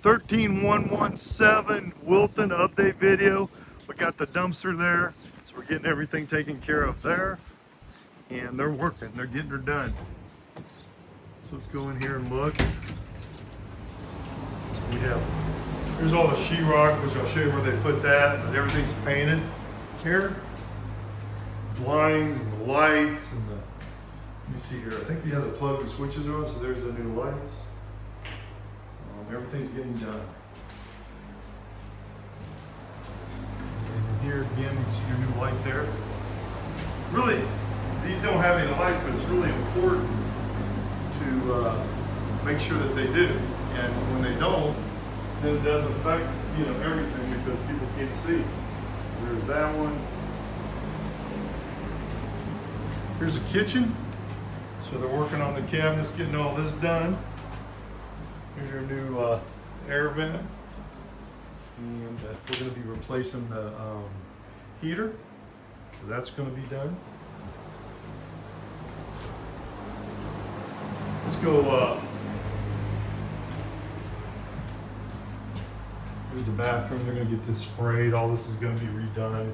13117 Wilton update video. We got the dumpster there, so we're getting everything taken care of there. And they're working, they're getting her done. So let's go in here and look. So we have, here's all the sheetrock, which I'll show you where they put that, but everything's painted here. Blinds and the lights and the, let me see here, I think they have the plug and switches on, so there's the new lights. Everything's getting done. And here again, you see your new light there. Really, these don't have any lights, but it's really important to make sure that they do. And when they don't, then it does affect, you know, everything because people can't see. There's that one. Here's the kitchen. So they're working on the cabinets, getting all this done. Here's your new air vent. And we're going to be replacing the heater. So that's going to be done. Let's go, here's the bathroom. They're going to get this sprayed. All this is going to be redone.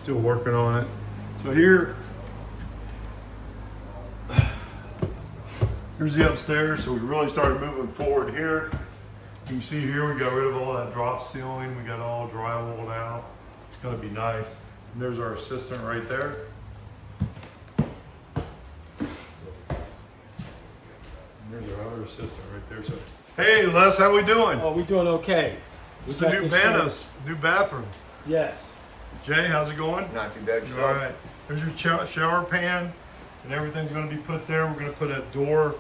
Still working on it. So here's the upstairs. So we really started moving forward here. You can see here we got rid of all that drop ceiling. We got all drywalled out. It's going to be nice. And there's our assistant right there. There's our other assistant right there. So, hey Les, how we doing? Oh, we doing okay. This is the new new bathroom. Yes. Jay, how's it going? Not too bad. All right. There's your shower pan, and everything's going to be put there. We're going to put a door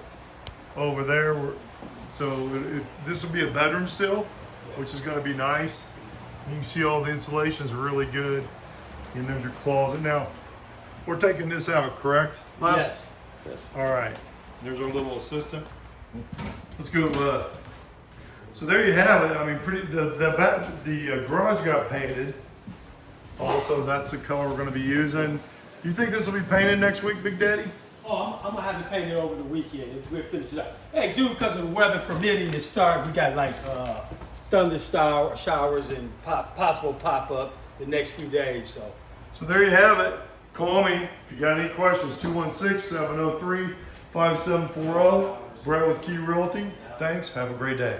over there. So this will be a bedroom still, which is going to be nice. You can see all the insulation's really good. And there's your closet. Now, we're taking this out, correct, Les? Yes. All right. There's our little assistant. Let's go. So there you have it. I mean, the garage got painted. Also, that's the color we're going to be using. You think this will be painted next week, Big Daddy? Oh, I'm gonna have it painted over the weekend. We'll finish it up. Hey, dude, because of the weather permitting to start, we got like thunder showers and possible pop up the next few days. So there you have it. Call me if you got any questions. 216-703-5740. Brett with Key Realty. Thanks. Have a great day.